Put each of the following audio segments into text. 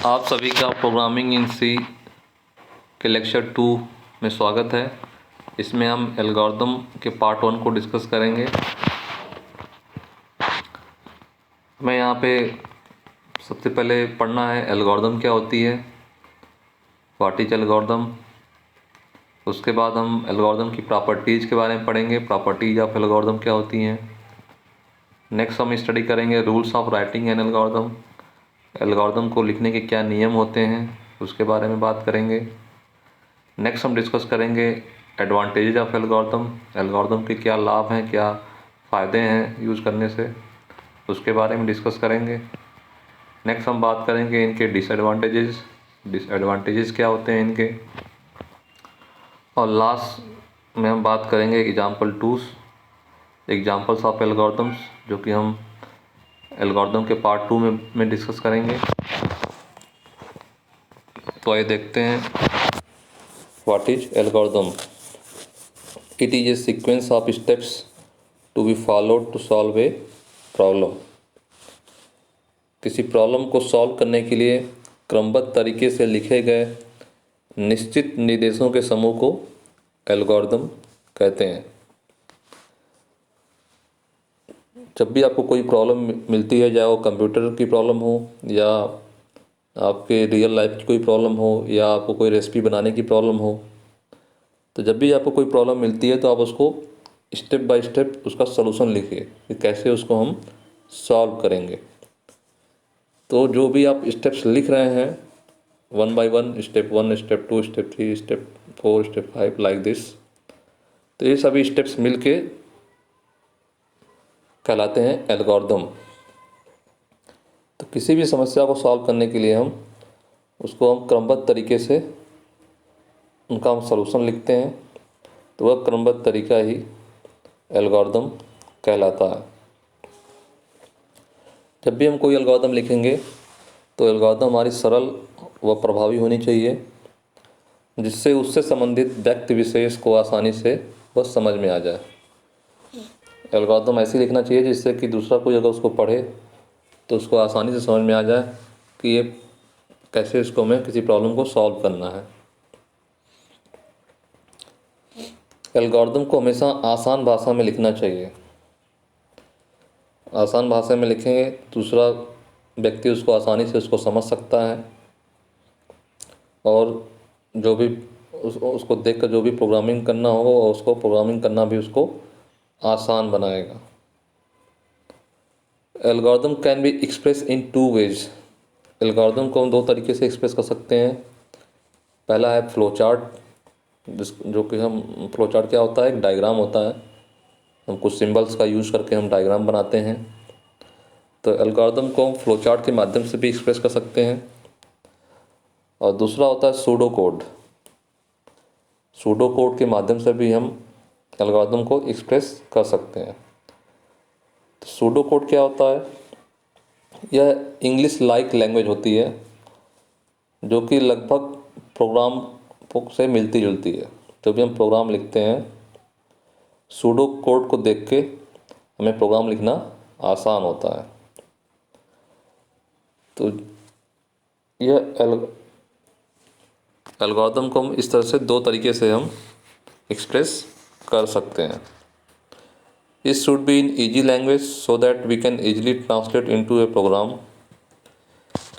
आप सभी का प्रोग्रामिंग इन सी के लेक्चर 2 में स्वागत है। इसमें हम एल्गोरिदम के पार्ट 1 को डिस्कस करेंगे। हमें यहाँ पे सबसे पहले पढ़ना है एल्गोरिदम क्या होती है, व्हाट इज एल्गोरिदम। उसके बाद हम एल्गोरिदम की प्रॉपर्टीज़ के बारे में पढ़ेंगे, प्रॉपर्टीज़ ऑफ एल्गोरिदम क्या होती हैं। नेक्स्ट हम स्टडी करेंगे rules of writing an algorithm, algorithm को लिखने के क्या नियम होते हैं उसके बारे में बात करेंगे। नेक्स्ट हम डिस्कस करेंगे एडवांटेजेस ऑफ एल्गोरिदम, एल्गोरिदम के क्या लाभ हैं, क्या फ़ायदे हैं यूज़ करने से, उसके बारे में डिस्कस करेंगे। नेक्स्ट हम बात करेंगे इनके डिसएडवांटेजेस क्या होते हैं इनके, और लास्ट में हम बात करेंगे एग्जाम्पल्स ऑफ एल्गोरिदम्स, जो कि हम एल्गोरिदम के पार्ट 2 में डिस्कस करेंगे। तो आइए देखते हैं what is algorithm. It is a sequence of steps to be followed to solve a problem. किसी प्रॉब्लम को सॉल्व करने के लिए क्रमबद्ध तरीके से लिखे गए निश्चित निर्देशों के समूह को एल्गोरिदम कहते हैं। जब भी आपको कोई प्रॉब्लम मिलती है, चाहे वो कंप्यूटर की प्रॉब्लम हो या आपके रियल लाइफ की कोई प्रॉब्लम हो या आपको कोई रेसिपी बनाने की प्रॉब्लम हो, तो जब भी आपको कोई प्रॉब्लम मिलती है तो आप उसको स्टेप बाय स्टेप उसका सलूशन लिखिए कि कैसे उसको हम सॉल्व करेंगे। तो जो भी आप स्टेप्स लिख रहे हैं 1 by 1, step 1, step 2, step 3, step 4, step 5 like this, तो ये सभी स्टेप्स मिलके कहलाते हैं एल्गोरिदम। तो किसी भी समस्या को सॉल्व करने के लिए हम क्रमबद्ध तरीके से उनका हम सलूशन लिखते हैं, तो वह क्रमबद्ध तरीका ही एल्गोरिदम कहलाता है। जब भी हम कोई एल्गोरिदम लिखेंगे तो एल्गोरिदम हमारी सरल व प्रभावी होनी चाहिए, जिससे उससे संबंधित व्यक्ति विशेष को आसानी से बस समझ में आ जाए। एल्गोरिदम ऐसे लिखना चाहिए जिससे कि दूसरा कोई अगर उसको पढ़े तो उसको आसानी से समझ में आ जाए कि ये कैसे इसको हमें किसी प्रॉब्लम को सॉल्व करना है। एल्गोरिदम को हमेशा आसान भाषा में लिखना चाहिए। आसान भाषा में लिखेंगे दूसरा व्यक्ति उसको आसानी से उसको समझ सकता है, और जो भी उसको देखकर जो भी प्रोग्रामिंग करना होगा उसको प्रोग्रामिंग करना भी उसको आसान बनाएगा। Algorithm can be express in 2 ways. Algorithm को हम 2 तरीके से एक्सप्रेस कर सकते हैं। पहला है फ्लो चार्ट, जो कि हम फ्लो चार्ट क्या होता है, एक डायग्राम होता है, हम कुछ सिंबल्स का यूज़ करके हम डायग्राम बनाते हैं। तो एल्गोरिदम को हम फ्लो चार्ट के माध्यम से भी एक्सप्रेस कर सकते हैं। और दूसरा होता है सूडो कोड। सूडो कोड के माध्यम से भी हम एल्गोरिदम को एक्सप्रेस कर सकते हैं। तो सूडो कोड क्या होता है, यह इंग्लिश लाइक लैंग्वेज होती है जो कि लगभग प्रोग्राम से मिलती जुलती है। जो भी हम प्रोग्राम लिखते हैं सूडो कोड को देख के हमें प्रोग्राम लिखना आसान होता है। तो यह एल्गोरिदम को हम इस तरह से 2 तरीके से हम एक्सप्रेस कर सकते हैं। It should be in easy language so that we can easily translate into a program.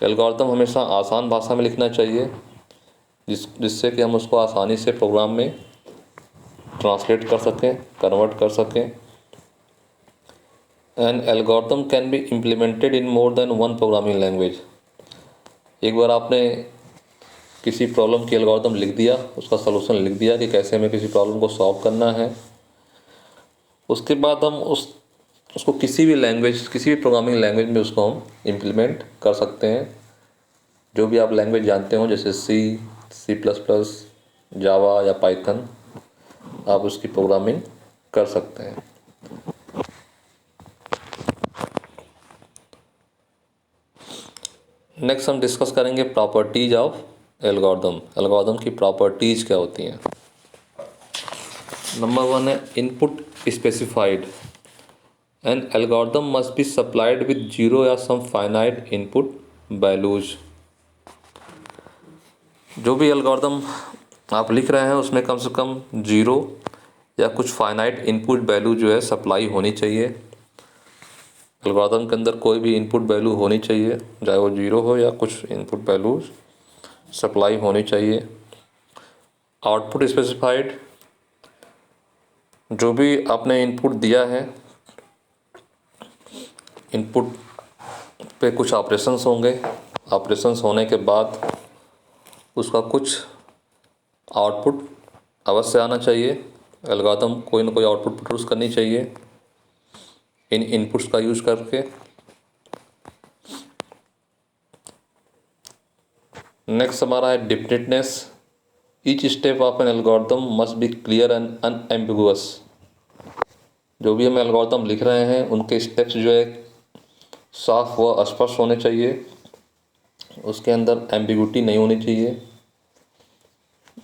Algorithm हमेशा आसान भाषा में लिखना चाहिए जिससे कि हम उसको आसानी से प्रोग्राम में ट्रांसलेट कर सकें, कन्वर्ट कर सकें। N algorithm can be implemented in more than 1 programming language. एक बार आपने किसी प्रॉब्लम की एल्गोरिदम लिख दिया, उसका सलूशन लिख दिया कि कैसे हमें किसी प्रॉब्लम को सॉल्व करना है, उसके बाद हम उसको किसी भी प्रोग्रामिंग लैंग्वेज में उसको हम इम्प्लीमेंट कर सकते हैं। जो भी आप लैंग्वेज जानते हो जैसे C++, जावा या पाइथन, आप उसकी प्रोग्रामिंग कर सकते हैं। नेक्स्ट हम डिस्कस करेंगे प्रॉपर्टीज ऑफ एल्गोरिदम। एल्गोरिदम की प्रॉपर्टीज़ क्या होती हैं। नंबर 1 है input specified. An algorithm must be supplied with 0 or some finite input values. जो भी एल्गोरिदम आप लिख रहे हैं उसमें कम से कम जीरो या कुछ फाइनाइट इनपुट वैल्यू जो है सप्लाई होनी चाहिए। एल्गोरिदम के अंदर कोई भी इनपुट वैल्यू होनी चाहिए, चाहे वो जीरो हो या कुछ इनपुट वैल्यू सप्लाई होनी चाहिए। आउटपुट स्पेसिफाइड, जो भी आपने इनपुट दिया है, इनपुट पे कुछ ऑपरेशंस होंगे, ऑपरेशंस होने के बाद उसका कुछ आउटपुट अवश्य आना चाहिए। एल्गोरिदम कोई ना कोई आउटपुट प्रोड्यूस करनी चाहिए इन इनपुट्स का यूज करके। नेक्स्ट हमारा है definiteness. Each step of N algorithm must be clear and unambiguous. जो भी हम एल्गोरिदम लिख रहे हैं उनके स्टेप्स जो है साफ व स्पष्ट होने चाहिए, उसके अंदर एम्बिगुइटी नहीं होनी चाहिए,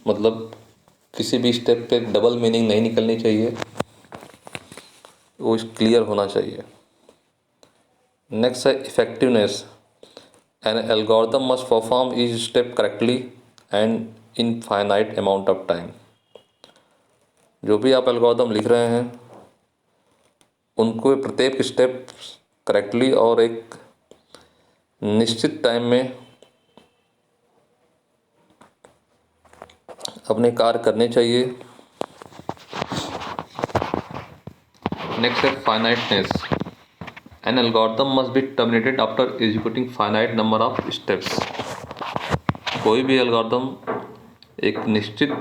मतलब किसी भी स्टेप पे डबल मीनिंग नहीं निकलनी चाहिए, वो क्लियर होना चाहिए। नेक्स्ट है effectiveness. N algorithm must perform each step correctly and in finite amount of time. जो भी आप एल्गोरिदम लिख रहे हैं उनको प्रत्येक स्टेप करेक्टली और एक निश्चित टाइम में अपने कार्य करने चाहिए। नेक्स्ट है finiteness. N algorithm must be terminated after executing finite number of steps. कोई भी एल्गोरिदम एक निश्चित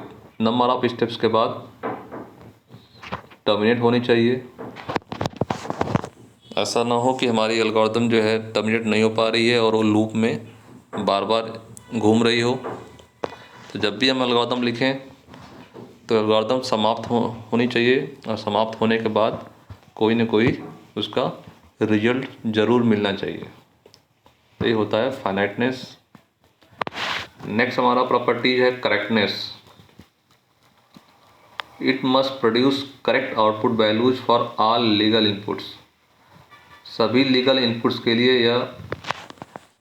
नंबर ऑफ स्टेप्स के बाद टर्मिनेट होनी चाहिए। ऐसा ना हो कि हमारी एल्गोरिदम जो है टर्मिनेट नहीं हो पा रही है और वो लूप में बार बार घूम रही हो। तो जब भी हम एल्गोरिदम लिखें तो एल्गोरिदम समाप्त होनी चाहिए, और समाप्त होने के बाद कोई ना कोई उसका रिजल्ट ज़रूर मिलना चाहिए। तो ये होता है फाइनाइटनेस। नेक्स्ट हमारा प्रॉपर्टीज है correctness. It must produce correct output values for all legal inputs. सभी लीगल इनपुट्स के लिए यह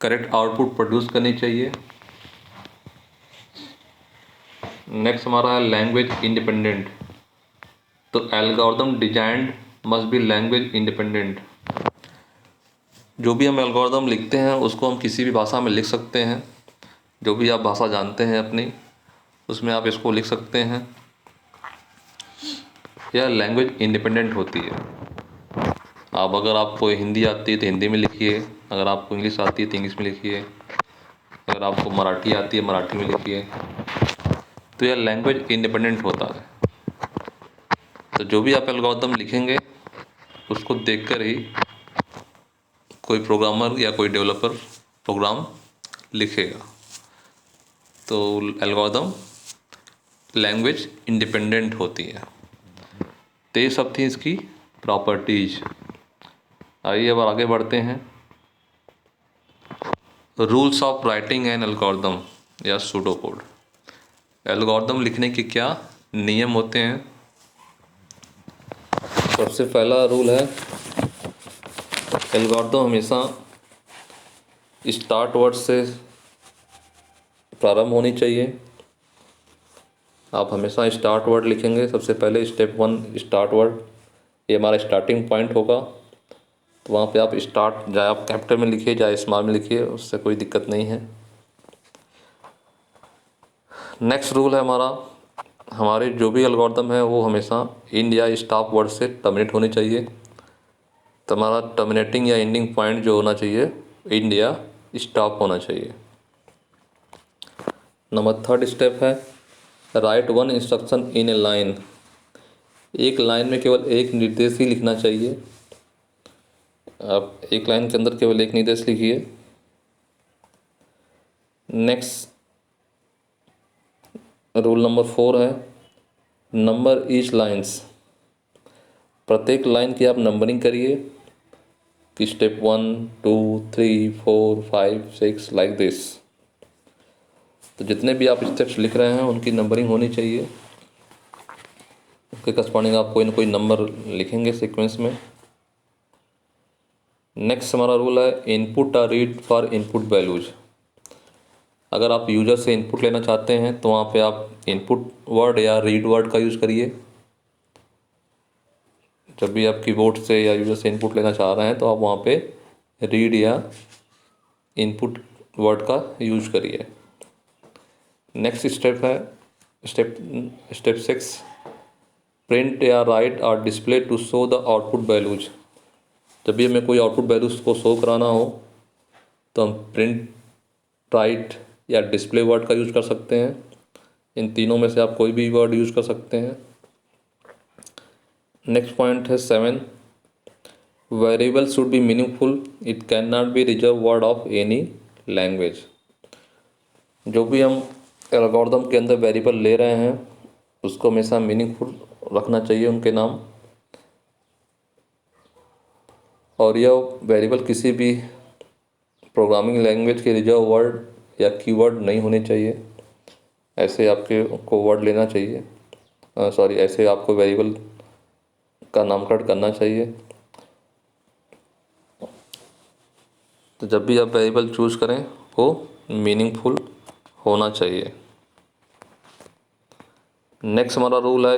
करेक्ट आउटपुट प्रोड्यूस करनी चाहिए। नेक्स्ट हमारा है लैंग्वेज इंडिपेंडेंट। तो algorithm designed must be language independent. जो भी हम एल्गोरिदम लिखते हैं उसको हम किसी भी भाषा में लिख सकते हैं। जो भी आप भाषा जानते हैं अपनी, उसमें आप इसको लिख सकते हैं। यह लैंग्वेज इंडिपेंडेंट होती है। अब अगर आपको हिंदी आती है तो हिंदी में लिखिए, अगर आपको इंग्लिश आती है तो इंग्लिश में लिखिए, अगर आपको मराठी आती है मराठी में लिखिए। तो यह लैंग्वेज इंडिपेंडेंट होता है। तो जो भी आप एल्गोरिदम लिखेंगे उसको देखकर ही कोई प्रोग्रामर या कोई डेवलपर प्रोग्राम लिखेगा। तो एल्गोरिदम लैंग्वेज इंडिपेंडेंट होती है। तो ये सब थी इसकी प्रॉपर्टीज। आइए अब आगे बढ़ते हैं। Rules of writing an algorithm या सूडो कोड। एल्गोरिदम लिखने के क्या नियम होते हैं? सबसे पहला रूल है एल्गोरिदम हमेशा स्टार्ट वर्ड से प्रारंभ होनी चाहिए। आप हमेशा स्टार्ट वर्ड लिखेंगे। सबसे पहले स्टेप 1 स्टार्ट वर्ड, ये हमारा स्टार्टिंग पॉइंट होगा। तो वहाँ पे आप स्टार्ट, चाहे आप कैपिटल में लिखिए चाहे स्मॉल में लिखिए, उससे कोई दिक्कत नहीं है। नेक्स्ट रूल है हमारा, हमारे जो भी एल्गोरिदम है वो हमेशा एंड या स्टॉप वर्ड से टर्मिनेट होनी चाहिए। तो हमारा टर्मिनेटिंग या एंडिंग पॉइंट जो होना चाहिए एंड या स्टॉप होना चाहिए। नंबर 3 स्टेप है राइट वन इंस्ट्रक्शन इन ए लाइन। एक लाइन में केवल एक निर्देश ही लिखना चाहिए। आप एक लाइन के अंदर केवल एक निर्देश लिखिए। नेक्स्ट रूल नंबर 4 है नंबर ईच लाइन्स। प्रत्येक लाइन की आप नंबरिंग करिए कि स्टेप 1 2 3 4 5 6 लाइक दिस। तो जितने भी आप स्टेप्स लिख रहे हैं उनकी नंबरिंग होनी चाहिए। उसके करस्पॉन्डिंग आप कोई ना कोई नंबर लिखेंगे सीक्वेंस में। नेक्स्ट हमारा रूल है इनपुट और रीड फॉर इनपुट वैल्यूज। अगर आप यूज़र से इनपुट लेना चाहते हैं तो वहाँ पे आप इनपुट वर्ड या रीड वर्ड का यूज़ करिए। जब भी आप कीबोर्ड से या यूज़र से इनपुट लेना चाह रहे हैं तो आप वहाँ पे रीड या इनपुट वर्ड का यूज करिए। नेक्स्ट स्टेप है स्टेप 6, प्रिंट या राइट और display to show the output values. जब भी हमें कोई आउटपुट वैल्यूज को शो कराना हो तो हम प्रिंट, राइट या डिस्प्ले वर्ड का यूज कर सकते हैं। इन तीनों में से आप कोई भी वर्ड यूज कर सकते हैं। नेक्स्ट पॉइंट है 7, variable should be meaningful, it can not be reserve word of any language. जो भी हम एल्गोरिथम के अंदर वेरिएबल ले रहे हैं उसको हमेशा मीनिंगफुल रखना चाहिए उनके नाम, और यह वेरिएबल किसी भी प्रोग्रामिंग लैंग्वेज के रिजर्व वर्ड या कीवर्ड नहीं होने चाहिए। ऐसे आपके को वर्ड लेना चाहिए, ऐसे आपको वेरिएबल का नामकरण करना चाहिए। तो जब भी आप वेरिएबल चूज करें वो मीनिंगफुल होना चाहिए। नेक्स्ट हमारा रूल है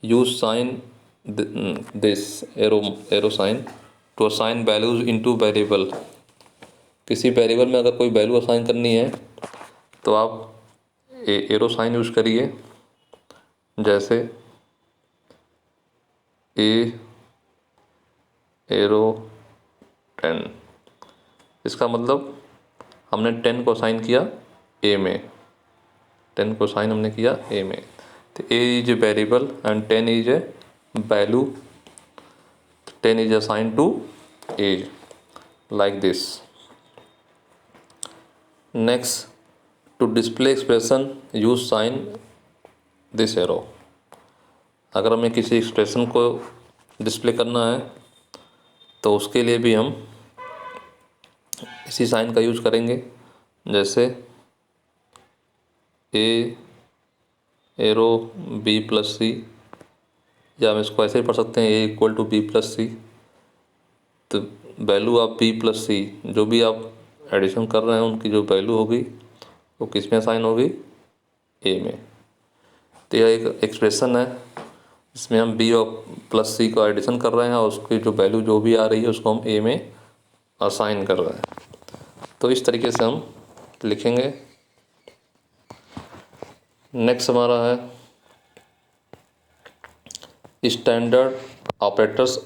use sign this arrow sign to assign values into variable. किसी वेरिएबल में अगर कोई वैल्यू असाइन करनी है तो आप एरो साइन यूज करिए, जैसे एरो 10। इसका मतलब हमने 10 को असाइन किया ए में, 10 को असाइन हमने किया ए में, तो A is a variable and 10 is a value, 10 is assigned to A like this. Next, to display expression use sign this arrow। अगर हमें किसी एक्सप्रेशन को डिस्प्ले करना है तो उसके लिए भी हम इसी साइन का यूज करेंगे, जैसे ए एरो बी प्लस सी, या हम इसको ऐसे ही पढ़ सकते हैं ए इक्वल टू बी प्लस सी। तो वैल्यू ऑफ बी प्लस सी, जो भी आप एडिशन कर रहे हैं उनकी जो वैल्यू होगी वो किस में असाइन होगी, ए में। तो यह एक एक्सप्रेशन है इसमें हम बी और प्लस सी का एडिशन कर रहे हैं और उसकी जो वैल्यू जो भी आ रही है उसको हम ए में असाइन कर रहे हैं। तो इस तरीके से हम लिखेंगे। नेक्स्ट हमारा है standard operators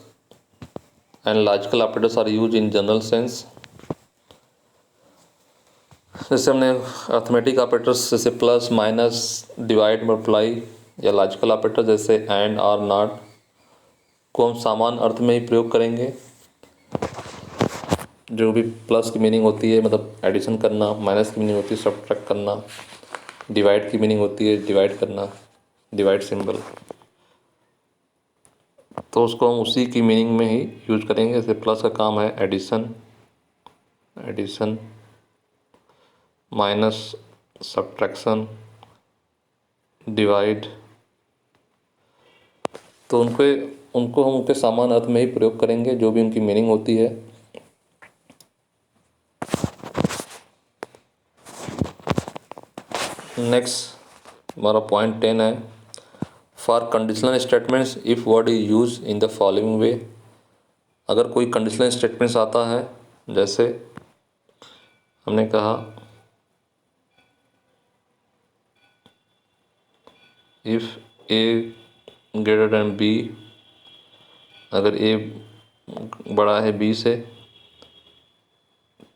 and logical operators are use in general sense. जैसे हमने अर्थमेटिक ऑपरेटर्स जैसे प्लस, माइनस, डिवाइड, मल्टीप्लाई, या लॉजिकल ऑपरेटर जैसे एंड, आर, नॉट को हम समान अर्थ में ही प्रयोग करेंगे। जो भी प्लस की मीनिंग होती है मतलब एडिशन करना, माइनस की मीनिंग होती है सब्ट्रैक्ट करना, डिवाइड की मीनिंग होती है डिवाइड करना, डिवाइड सिंबल, तो उसको हम उसी की मीनिंग में ही यूज करेंगे। जैसे प्लस का काम है एडिशन, माइनस सब्ट्रैक्शन, डिवाइड, तो उनको हम उनके समान अर्थ में ही प्रयोग करेंगे जो भी उनकी मीनिंग होती है। नेक्स्ट हमारा पॉइंट 10 है for conditional statements if word is use in the following way. अगर कोई कंडीशनल स्टेटमेंट्स आता है, जैसे हमने कहा if A greater than B, अगर ए बड़ा है बी से,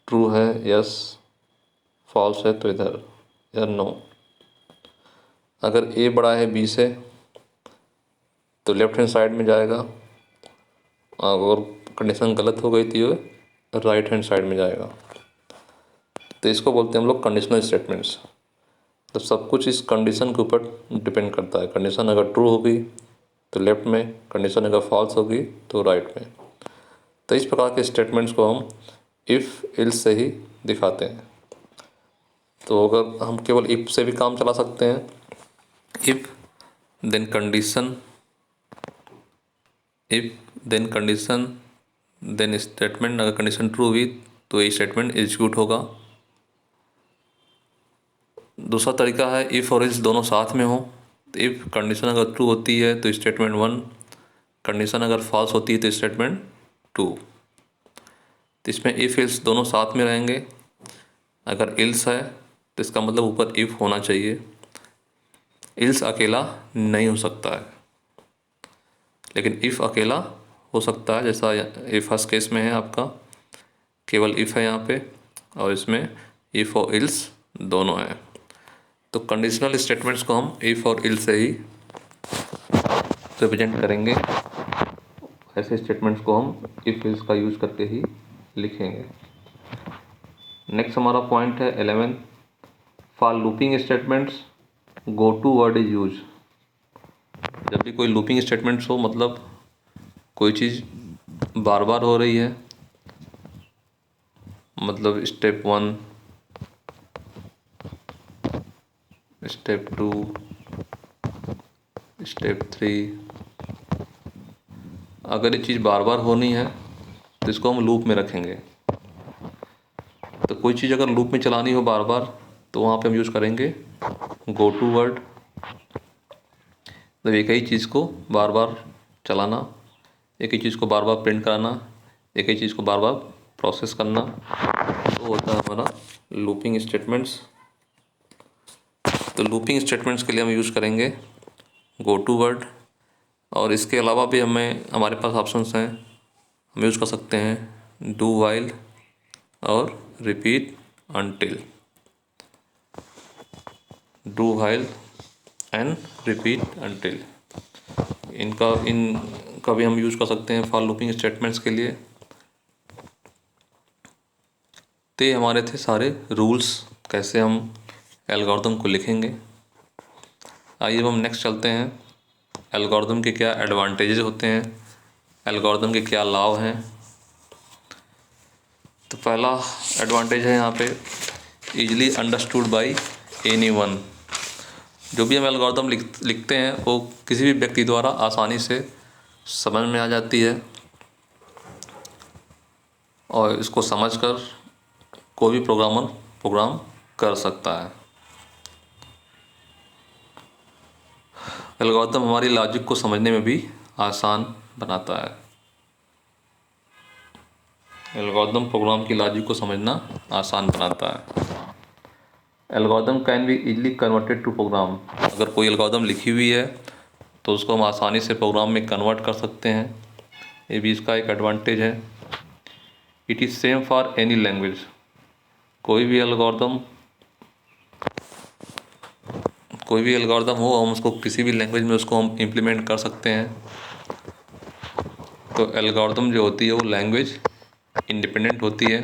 ट्रू है यस, फॉल्स है तो इधर नो। अगर ए बड़ा है बी से तो लेफ्ट हैंड साइड में जाएगा, अगर कंडीशन गलत हो गई थी तो राइट हैंड साइड में जाएगा। तो इसको बोलते हैं हम लोग कंडीशनल स्टेटमेंट्स। तो सब कुछ इस कंडीशन के ऊपर डिपेंड करता है। कंडीशन अगर ट्रू होगी तो लेफ्ट में, कंडीशन अगर फॉल्स होगी तो राइट में। तो इस प्रकार के स्टेटमेंट्स को हम इफ़ इल्स से ही दिखाते हैं। तो अगर हम केवल इफ़ से भी काम चला सकते हैं, if then condition, if then condition then statement, अगर कंडीशन ट्रू हुई तो ये स्टेटमेंट एग्जीक्यूट होगा। दूसरा तरीका है इफ़ और इल्स दोनों साथ में हो। तो इफ़ कंडीशन अगर ट्रू होती है तो स्टेटमेंट 1, कंडीशन अगर फॉल्स होती है तो स्टेटमेंट 2। तो इसमें इफ़ इल्स दोनों साथ में रहेंगे। अगर इल्स है तो इसका मतलब ऊपर इफ़ होना चाहिए। इल्स अकेला नहीं हो सकता है, लेकिन इफ़ अकेला हो सकता है। जैसा ये फर्स्ट केस में है आपका, केवल इफ़ है यहाँ पे, और इसमें इफ़ और इल्स दोनों हैं। तो कंडीशनल स्टेटमेंट्स को हम इफ़ और इल्स से ही रिप्रेजेंट करेंगे। ऐसे स्टेटमेंट्स को हम इफ़ इल्स का यूज़ करके ही लिखेंगे। नेक्स्ट हमारा पॉइंट है 11, for looping statements go to word is use. जब भी कोई लूपिंग स्टेटमेंट्स हो, मतलब कोई चीज़ बार बार हो रही है, मतलब स्टेप 1, स्टेप 2, स्टेप 3, अगर ये चीज़ बार बार होनी है तो इसको हम लूप में रखेंगे। तो कोई चीज़ अगर लूप में चलानी हो बार बार, तो वहाँ पे हम यूज़ करेंगे गो टू वर्ड। मतलब एक ही चीज़ को बार बार चलाना, एक ही चीज़ को बार बार प्रिंट कराना, एक ही चीज़ को बार बार प्रोसेस करना, तो होता है हमारा लूपिंग स्टेटमेंट्स। तो लूपिंग स्टेटमेंट्स के लिए हम यूज़ करेंगे गो टू वर्ड। और इसके अलावा भी हमारे पास ऑप्शंस हैं। हम यूज़ कर सकते हैं डू वाइल और repeat until. Do while and repeat until, इनका भी हम यूज़ कर सकते हैं फॉर लूपिंग स्टेटमेंट्स के लिए। तो ये हमारे थे सारे रूल्स, कैसे हम एल्गोरिथम को लिखेंगे। आइए अब हम नेक्स्ट चलते हैं, एल्गोरिथम के क्या एडवांटेजेस होते हैं, एल्गोरिथम के क्या लाभ हैं। तो पहला एडवांटेज है यहाँ पे ईजिली अंडरस्टूड बाई एनीवन। जो भी हम एल्गोरिथम लिखते हैं वो किसी भी व्यक्ति द्वारा आसानी से समझ में आ जाती है, और इसको समझकर कोई भी प्रोग्रामर प्रोग्राम कर सकता है। एल्गोरिथम हमारी लॉजिक को समझने में भी आसान बनाता है। एल्गोरिथम प्रोग्राम की लॉजिक को समझना आसान बनाता है। Algorithm can be easily converted to program. अगर कोई एल्गोरिथम लिखी हुई है तो उसको हम आसानी से प्रोग्राम में कन्वर्ट कर सकते हैं, ये भी इसका एक एडवांटेज है। It is same for any language. कोई भी एल्गोरिथम हो, हम उसको किसी भी लैंग्वेज में उसको हम इम्प्लीमेंट कर सकते हैं। तो एल्गोरिथम जो होती है वो लैंग्वेज इंडिपेंडेंट होती है।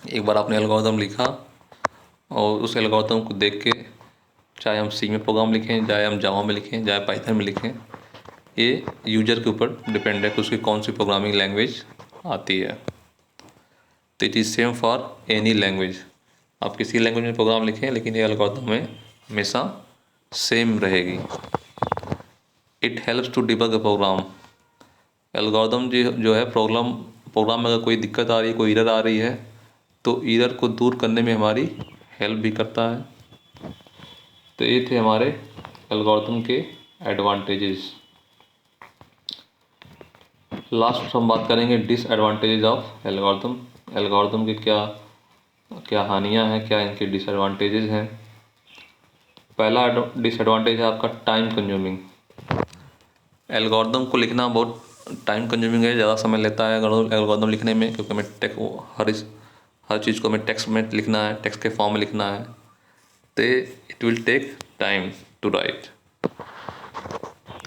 एक बार आपने एल्गोरिथम लिखा और उस एल्गोरिथम को देख के, चाहे हम सी में प्रोग्राम लिखें, चाहे हम जावा में लिखें, चाहे पाइथन में लिखें, ये यूजर के ऊपर डिपेंड है कि उसकी कौन सी प्रोग्रामिंग लैंग्वेज आती है। तो it is same for any language. आप किसी लैंग्वेज में प्रोग्राम लिखें, लेकिन ये एल्गोरिथम में हमेशा सेम रहेगी। It helps to debug a program. Algorithm जो है प्रोग्राम में अगर कोई दिक्कत आ रही है, कोई एरर आ रही है, तो एरर को दूर करने में हमारी हेल्प भी करता है। तो ये थे हमारे एल्गोरिथम के एडवांटेजेस। लास्ट हम बात करेंगे डिसएडवांटेजेस ऑफ एल्गोरिथम। एल्गोरिथम के क्या क्या हानियाँ हैं, क्या इनके डिसएडवांटेजेस हैं। पहला डिसएडवांटेज है आपका टाइम कंज्यूमिंग। एल्गोरिथम को लिखना बहुत टाइम कंज्यूमिंग है, ज़्यादा समय लेता है एल्गोरिथम लिखने में, क्योंकि हमें हर चीज़ को हमें टेक्स्ट में लिखना है, टेक्स्ट के फॉर्म में लिखना है। तो it will take time to write.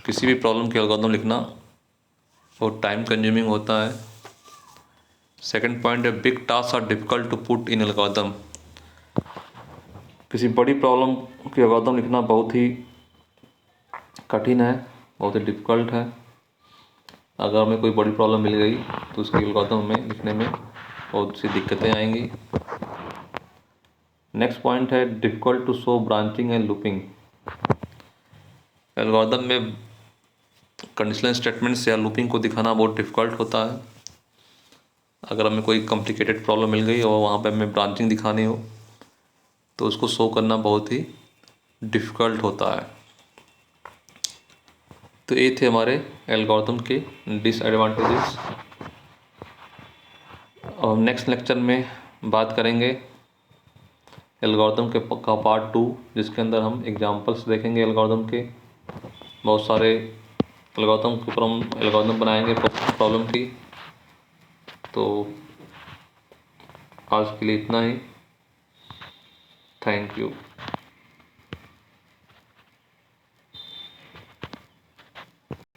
किसी भी प्रॉब्लम के एल्गोरिथम लिखना बहुत टाइम कंज्यूमिंग होता है। सेकंड पॉइंट है big task are difficult to put in algorithm. किसी बड़ी प्रॉब्लम के एल्गोरिथम लिखना बहुत ही कठिन है, बहुत ही डिफ़िकल्ट है। अगर हमें कोई बड़ी प्रॉब्लम मिल गई तो उसके एल्गोरिथम में लिखने में बहुत सी दिक्कतें आएंगी। नेक्स्ट पॉइंट है difficult to show branching and looping. Algorithm में कंडीशनल स्टेटमेंट्स या लूपिंग को दिखाना बहुत डिफ़िकल्ट होता है। अगर हमें कोई कॉम्प्लिकेटेड प्रॉब्लम मिल गई और वहाँ पे हमें ब्रांचिंग दिखानी हो, तो उसको शो करना बहुत ही डिफ़िकल्ट होता है। तो ये थे हमारे एल्गोरिथम के डिसएडवांटेजेस। और नेक्स्ट लेक्चर में बात करेंगे एल्गोरिथम के का पार्ट 2, जिसके अंदर हम एग्जांपल्स देखेंगे एल्गोरिथम के। बहुत सारे एल्गोरिथम के ऊपर हम एल्गोरिथम बनाएंगे प्रॉब्लम की। तो आज के लिए इतना ही। Thank you.